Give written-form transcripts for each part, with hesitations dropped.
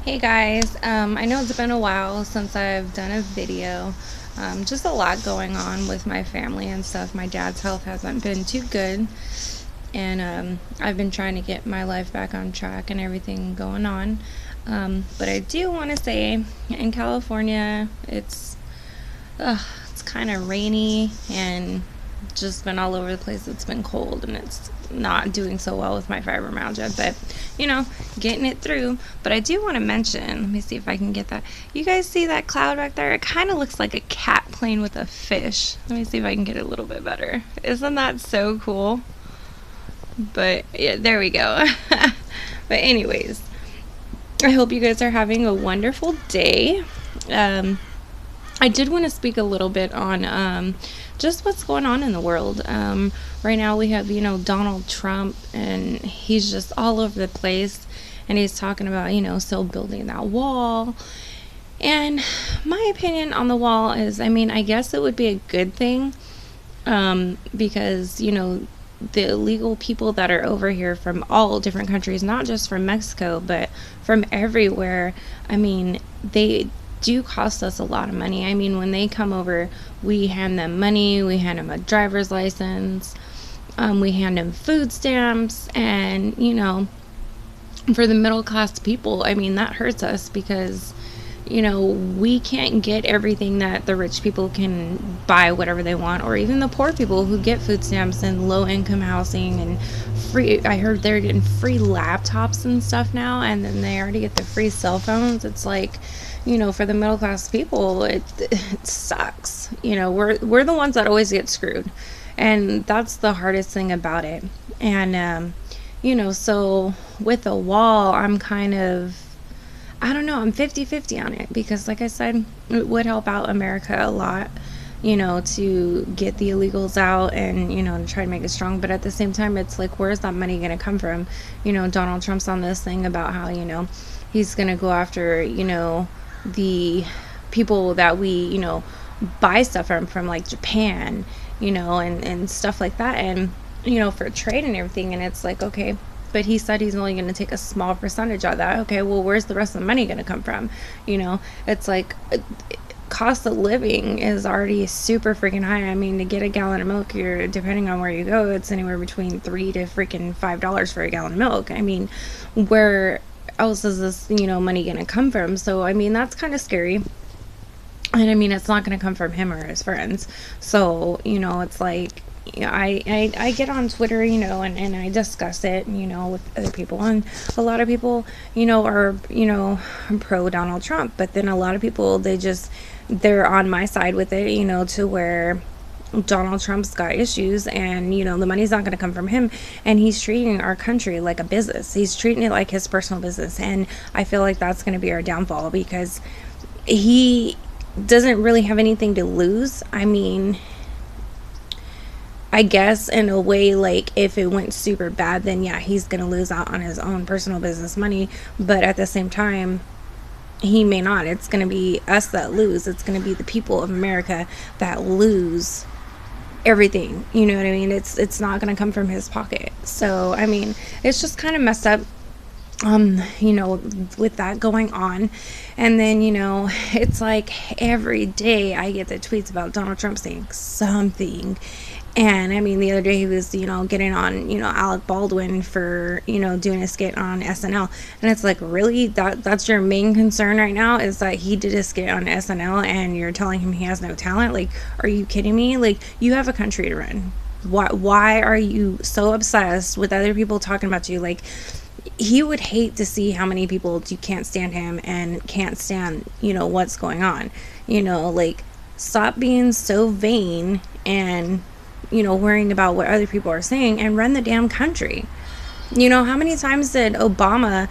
Hey guys, I know it's been a while since I've done a video. Just a lot going on with my family and stuff. My dad's health hasn't been too good, and I've been trying to get my life back on track and everything going on. But I do want to say, in California, it's kind of rainy and just been all over the place. It's been cold and it's not doing so well with my fibromyalgia, but getting it through. But I do want to mention, let me see if I can get that. You guys see that cloud back there? It kind of looks like a cat playing with a fish. Let me see if I can get it a little bit better. Isn't that so cool? But yeah, there we go. But anyways, I hope you guys are having a wonderful day. I did want to speak a little bit on just what's going on in the world. Right now we have, Donald Trump, and he's just all over the place, and he's talking about, still building that wall. And my opinion on the wall is, I guess it would be a good thing, because, the illegal people that are over here from all different countries, not just from Mexico, but from everywhere, they do cost us a lot of money. When they come over, we hand them money, we hand them a driver's license, we hand them food stamps, and, for the middle class people, that hurts us because, we can't get everything that the rich people can buy whatever they want, or even the poor people who get food stamps and low income housing and free. I heard they're getting free laptops and stuff now, and then they already get the free cell phones. It's like, for the middle class people, it sucks. We're the ones that always get screwed, and that's the hardest thing about it. And so with the wall, I'm kind of, I don't know, I'm 50-50 on it, because like I said, it would help out America a lot, to get the illegals out and, to try to make it strong. But at the same time, it's like, where's that money going to come from? Donald Trump's on this thing about how, he's going to go after, the people that we, buy stuff from like Japan, and stuff like that. And, for trade and everything. And it's like, okay, but he said he's only going to take a small percentage of that. Okay, well, where's the rest of the money going to come from? It's like, cost of living is already super freaking high. To get a gallon of milk, you're, depending on where you go, it's anywhere between $3 to freaking $5 for a gallon of milk. Where else is this, money going to come from? So, that's kind of scary. And it's not going to come from him or his friends. So, it's like, I get on Twitter, and I discuss it, with other people, and a lot of people, are, pro Donald Trump, but then a lot of people, they're on my side with it, to where Donald Trump's got issues, and, the money's not going to come from him, and he's treating our country like a business. He's treating it like his personal business, and I feel like that's going to be our downfall, because he doesn't really have anything to lose. I guess in a way, like, if it went super bad, then yeah, he's gonna lose out on his own personal business money. But at the same time, he may not. It's gonna be us that lose. It's gonna be the people of America that lose everything. You know what I mean? It's not gonna come from his pocket. So it's just kind of messed up. With that going on. And then, it's like every day I get the tweets about Donald Trump saying something. And the other day he was, getting on, Alec Baldwin for, doing a skit on SNL. And it's like, really? That's your main concern right now, is that he did a skit on SNL and you're telling him he has no talent? Like, are you kidding me? Like, you have a country to run. Why are you so obsessed with other people talking about you? Like, he would hate to see how many people can't stand him and can't stand, what's going on. Like, stop being so vain and, worrying about what other people are saying, and run the damn country. How many times did Obama,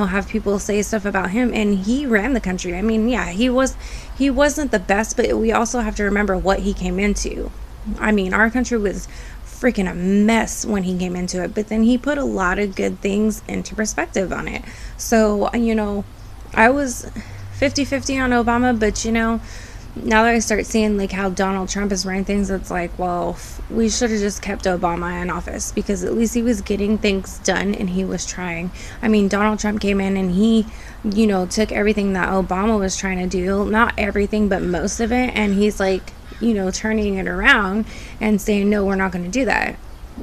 have people say stuff about him, and he ran the country? Yeah, he wasn't the best, but we also have to remember what he came into. Our country was freaking a mess when he came into it, but then he put a lot of good things into perspective on it. So, I was 50-50 on Obama, but now that I start seeing like how Donald Trump is running things, it's like, well, we should have just kept Obama in office, because at least he was getting things done and he was trying. I mean, Donald Trump came in and he, took everything that Obama was trying to do, not everything, but most of it, and he's like, turning it around and saying, no, we're not going to do that.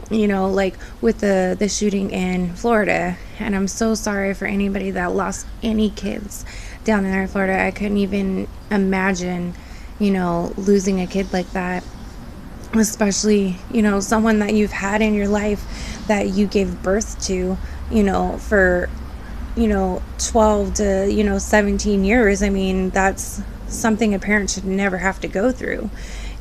Like with the shooting in Florida. And I'm so sorry for anybody that lost any kids down there in Florida. I couldn't even imagine, losing a kid like that, especially, someone that you've had in your life that you gave birth to, for, 12 to, 17 years. I mean, that's something a parent should never have to go through.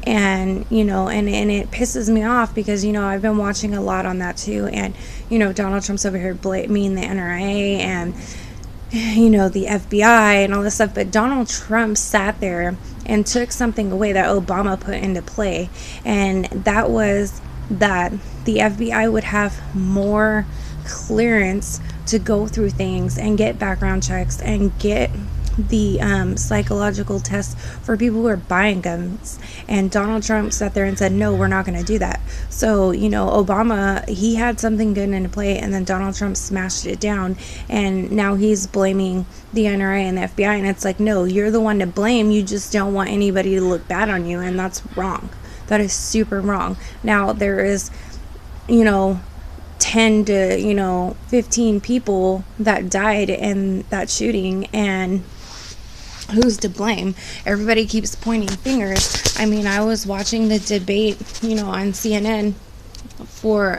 And and it pisses me off because I've been watching a lot on that too. And Donald Trump's over here blaming the NRA and the FBI and all this stuff, but Donald Trump sat there and took something away that Obama put into play, and that was that the FBI would have more clearance to go through things and get background checks and get the psychological tests for people who are buying guns. And Donald Trump sat there and said, no, we're not going to do that. So Obama, he had something good into play, and then Donald Trump smashed it down, and now he's blaming the NRA and the FBI. And it's like, no, you're the one to blame. You just don't want anybody to look bad on you, and that's wrong. That is super wrong. Now there is 10 to 15 people that died in that shooting, and who's to blame? Everybody keeps pointing fingers. I mean, I was watching the debate, on CNN for,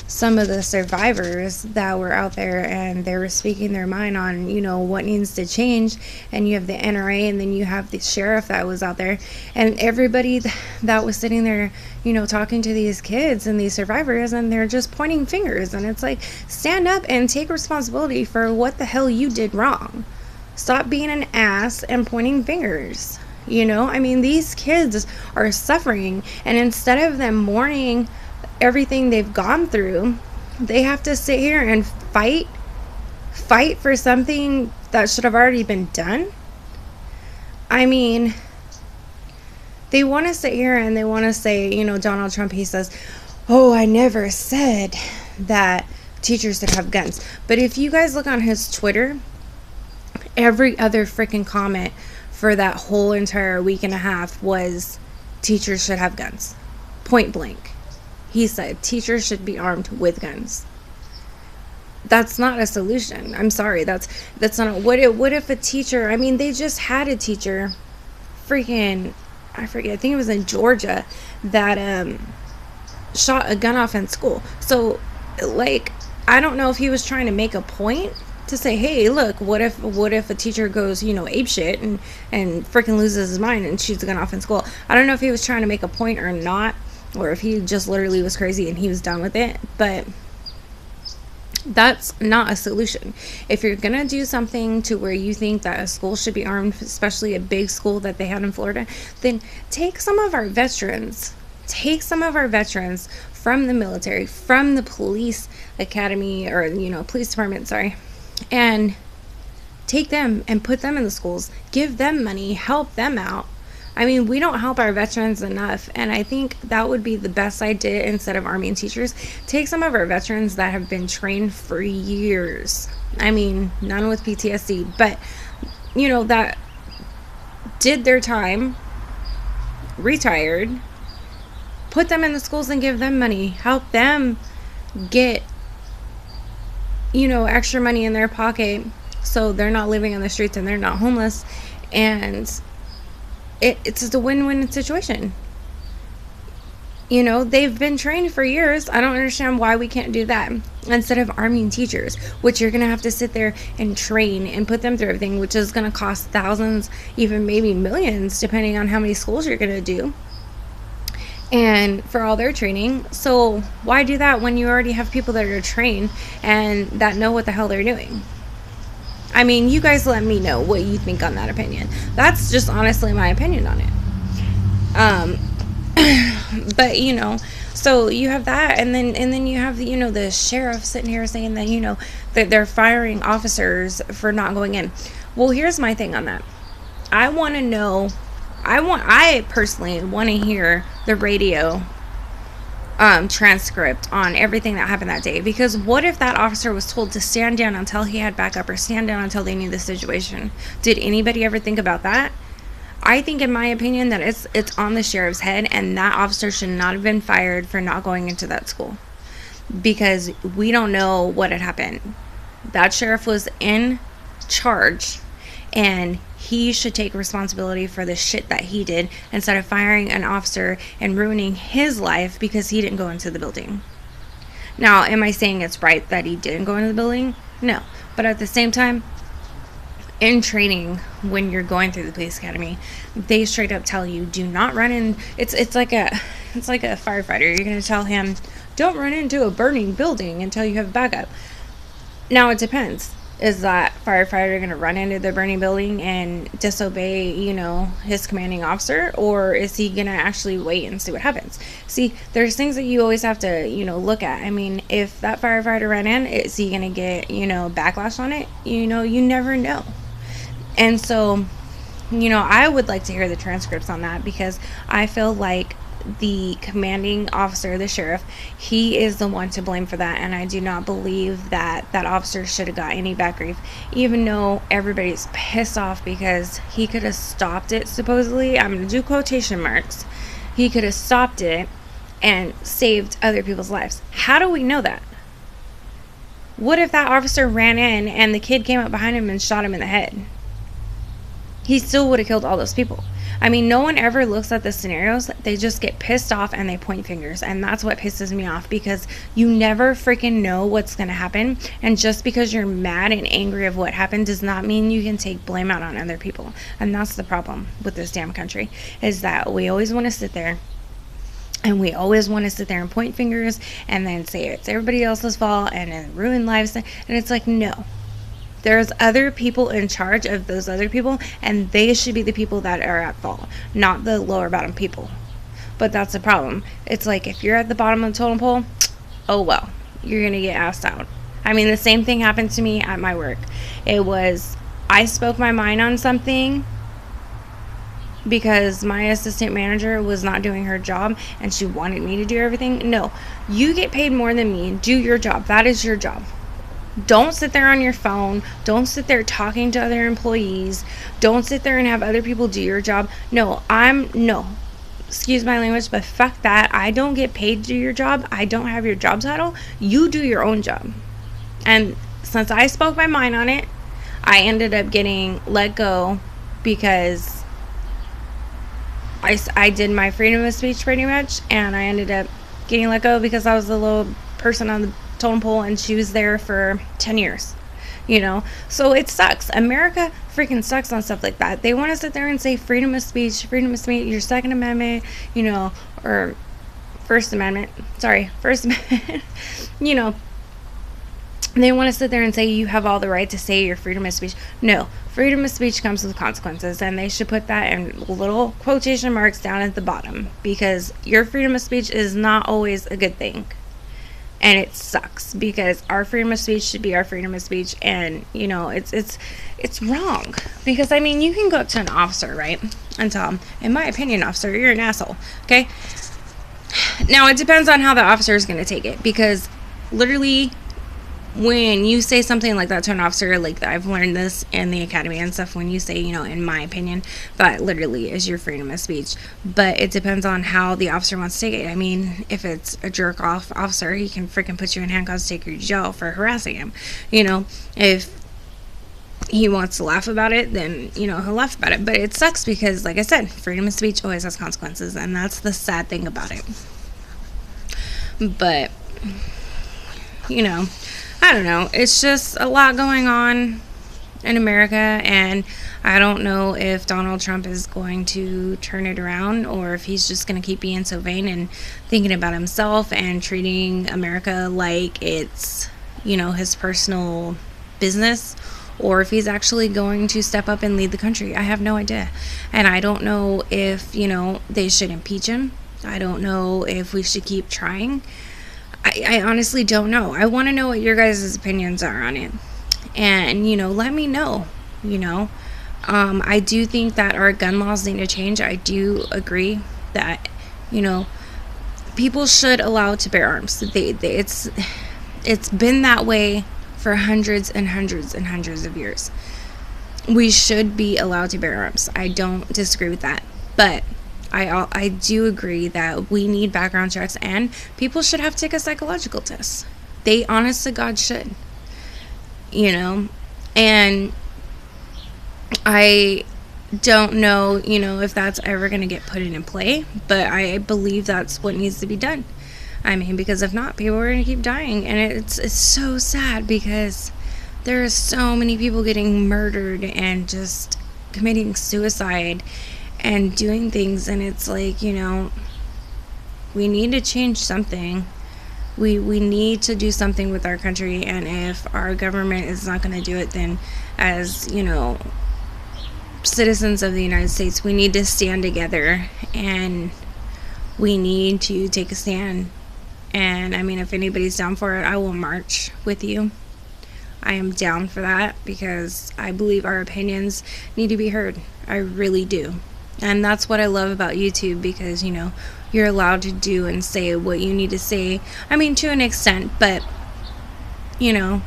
some of the survivors that were out there, and they were speaking their mind on, what needs to change. And you have the NRA, and then you have the sheriff that was out there, and everybody that was sitting there, talking to these kids and these survivors, and they're just pointing fingers. And it's like, stand up and take responsibility for what the hell you did wrong. Stop being an ass and pointing fingers. I mean, these kids are suffering, and instead of them mourning everything they've gone through, they have to sit here and fight for something that should have already been done. I mean, they want to sit here and they want to say, Donald Trump, he says, oh, I never said that teachers should have guns. But if you guys look on his Twitter, every other freaking comment for that whole entire week and a half was teachers should have guns. Point blank. He said teachers should be armed with guns. That's not a solution. I'm sorry. That's not. What if a teacher, I mean, they just had a teacher, freaking, I forget, I think it was in Georgia, that shot a gun off in school. So, like, I don't know if he was trying to make a point to say, hey, look, what if a teacher goes, ape shit and freaking loses his mind and shoots a gun off in school. I don't know if he was trying to make a point or not, or if he just literally was crazy and he was done with it, but that's not a solution. If you're gonna do something to where you think that a school should be armed, especially a big school that they had in Florida, then take some of our veterans from the military, from the police academy, or police department, and take them and put them in the schools, give them money, help them out. I mean, we don't help our veterans enough, and I think that would be the best idea. Instead of arming teachers, take some of our veterans that have been trained for years. I mean, none with PTSD, but that did their time, retired, put them in the schools and give them money, help them get extra money in their pocket, so they're not living on the streets and they're not homeless, and it's just a win-win situation. They've been trained for years. I don't understand why we can't do that instead of arming teachers, which you're gonna have to sit there and train and put them through everything, which is gonna cost thousands, even maybe millions, depending on how many schools you're gonna do, and for all their training. So why do that when you already have people that are trained and that know what the hell they're doing? I mean, you guys let me know what you think on that opinion. That's just honestly my opinion on it. But so you have that, and then you have the sheriff sitting here saying that that they're firing officers for not going in. Well, here's my thing on that. I want to know. I personally want to hear the radio transcript on everything that happened that day, because what if that officer was told to stand down until he had backup, or stand down until they knew the situation? Did anybody ever think about that? I think, in my opinion, that it's on the sheriff's head, and that officer should not have been fired for not going into that school, because we don't know what had happened. That sheriff was in charge, and he should take responsibility for the shit that he did, instead of firing an officer and ruining his life because he didn't go into the building. Now, am I saying it's right that he didn't go into the building? No. But at the same time, in training, when you're going through the police academy, they straight up tell you, do not run in. It's like a firefighter. You're going to tell him, don't run into a burning building until you have backup. Now, it depends. Is that firefighter going to run into the burning building and disobey, his commanding officer? Or is he going to actually wait and see what happens? See, there's things that you always have to, look at. I mean, if that firefighter ran in, is he going to get, backlash on it? You never know. And so, I would like to hear the transcripts on that, because I feel like the commanding officer, the sheriff, he is the one to blame for that, and I do not believe that that officer should have got any back grief, even though everybody's pissed off because he could have stopped it. Supposedly, I'm going to do quotation marks, he could have stopped it and saved other people's lives. How do we know that? What if that officer ran in and the kid came up behind him and shot him in the head? He still would have killed all those people. I mean, no one ever looks at the scenarios. They just get pissed off and they point fingers. And that's what pisses me off, because you never freaking know what's going to happen. And just because you're mad and angry of what happened does not mean you can take blame out on other people. And that's the problem with this damn country, is that we always want to sit there. And we always want to sit there and point fingers and then say it's everybody else's fault and then ruin lives. And it's like, no. There's other people in charge of those other people, and they should be the people that are at fault, not the lower bottom people. But that's the problem. It's like, if you're at the bottom of the totem pole, oh well, you're going to get asked out. I mean, the same thing happened to me at my work. It was, I spoke my mind on something because my assistant manager was not doing her job and she wanted me to do everything. No, you get paid more than me. Do your job. That is your job. Don't sit there on your phone. Don't sit there talking to other employees. Don't sit there and have other people do your job. No, excuse my language, but fuck that. I don't get paid to do your job. I don't have your job title. You do your own job. And since I spoke my mind on it, I ended up getting let go because I did my freedom of speech pretty much, and I ended up getting let go because I was the low person on the totem pole and she was there for 10 years. So it sucks. America freaking sucks on stuff like that. They want to sit there and say freedom of speech, your Second Amendment, or First Amendment. They want to sit there and say you have all the right to say your freedom of speech. No, freedom of speech comes with consequences, and they should put that in little quotation marks down at the bottom, because your freedom of speech is not always a good thing. And it sucks, because our freedom of speech should be our freedom of speech. And, it's wrong. Because, I mean, you can go up to an officer, right? And tell him, in my opinion, officer, you're an asshole. Okay? Now, it depends on how the officer is going to take it. Because, literally, when you say something like that to an officer, like I've learned this in the academy and stuff, when you say, in my opinion, that literally is your freedom of speech. But it depends on how the officer wants to take it. I mean, if it's a jerk off officer, he can freaking put you in handcuffs, take you to jail for harassing him. If he wants to laugh about it, then, he'll laugh about it. But it sucks because, like I said, freedom of speech always has consequences, and that's the sad thing about it. But, I don't know. It's just a lot going on in America, and I don't know if Donald Trump is going to turn it around, or if he's just going to keep being so vain and thinking about himself and treating America like it's, his personal business, or if he's actually going to step up and lead the country. I have no idea. And I don't know if, they should impeach him. I don't know if we should keep trying. I honestly don't know. I want to know what your guys' opinions are on it. And, let me know, I do think that our gun laws need to change. I do agree that, you know, people should allow to bear arms. It's been that way for hundreds and hundreds and hundreds of years. We should be allowed to bear arms. I don't disagree with that, but I do agree that we need background checks, and people should have to take a psychological test. They, honest to God, should. You know, and I don't know, you know, if that's ever going to get put into play, but I believe that's what needs to be done. I mean, because if not, people are going to keep dying, and it's so sad because there are so many people getting murdered and just committing suicide and doing things, and it's like, you know, we need to change something. We need to do something with our country, and if our government is not going to do it, then as, you know, citizens of the United States, we need to stand together, and we need to take a stand. And I mean, if anybody's down for it, I will march with you. I am down for that because I believe our opinions need to be heard. I really do. And that's what I love about YouTube, because, you know, you're allowed to do and say what you need to say. I mean, to an extent, but, you know,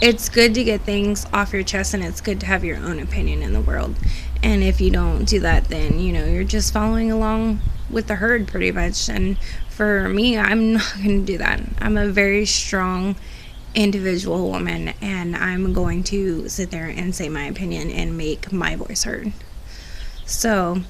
it's good to get things off your chest, and it's good to have your own opinion in the world. And if you don't do that, then, you know, you're just following along with the herd pretty much. And for me, I'm not going to do that. I'm a very strong individual woman, and I'm going to sit there and say my opinion and make my voice heard. So,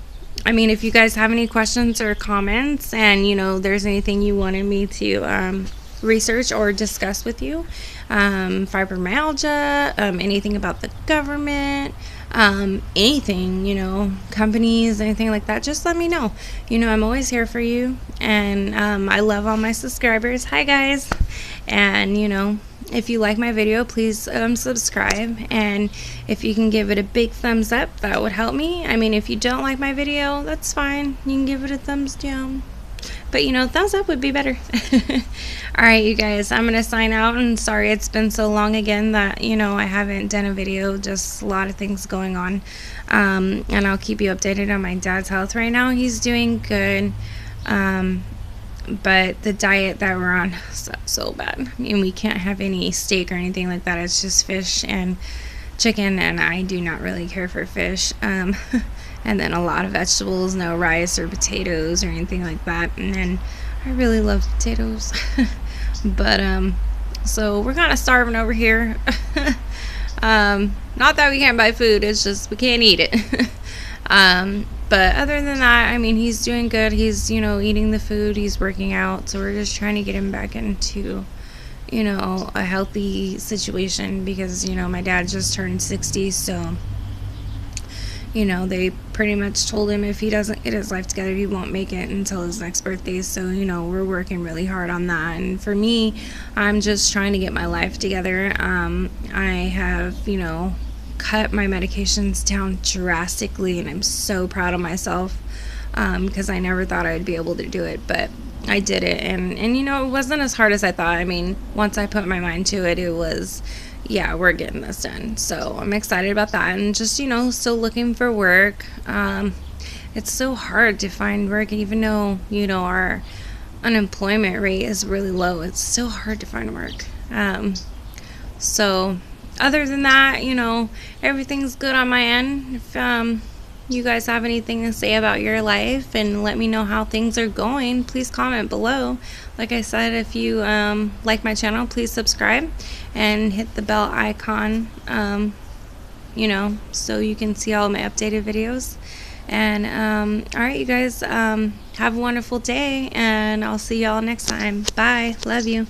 I mean, if you guys have any questions or comments, and, you know, there's anything you wanted me to research or discuss with you, fibromyalgia, anything about the government, anything, you know, companies, anything like that, just let me know. You know, I'm always here for you, and I love all my subscribers. Hi guys. And, you know, if you like my video, please subscribe, and if you can give it a big thumbs up, that would help me. I mean, if you don't like my video, that's fine, you can give it a thumbs down, but, you know, thumbs up would be better. Alright, you guys, I'm gonna sign out, and sorry it's been so long again that, you know, I haven't done a video, just a lot of things going on. And I'll keep you updated on my dad's health. Right now he's doing good, but the diet that we're on sucks so bad. I mean, we can't have any steak or anything like that. It's just fish and chicken, and I do not really care for fish. And then a lot of vegetables, no rice or potatoes or anything like that. And then I really love potatoes. But so we're kind of starving over here. Not that we can't buy food, it's just we can't eat it. But other than that, I mean, he's doing good. He's, you know, eating the food, he's working out, so we're just trying to get him back into, you know, a healthy situation, because, you know, my dad just turned 60, so, you know, they pretty much told him if he doesn't get his life together, he won't make it until his next birthday. So, you know, we're working really hard on that. And for me, I'm just trying to get my life together. I have, you know, cut my medications down drastically, and I'm so proud of myself, because I never thought I'd be able to do it, but I did it. And you know, it wasn't as hard as I thought. I mean, once I put my mind to it, it was, yeah, we're getting this done. So I'm excited about that, and just, you know, still looking for work. It's so hard to find work, even though, you know, our unemployment rate is really low. It's still hard to find work. So other than that, you know, everything's good on my end. If you guys have anything to say about your life and let me know how things are going, please comment below. Like I said, if you like my channel, please subscribe and hit the bell icon, you know, so you can see all my updated videos. And alright, you guys, have a wonderful day, and I'll see y'all next time. Bye. Love you.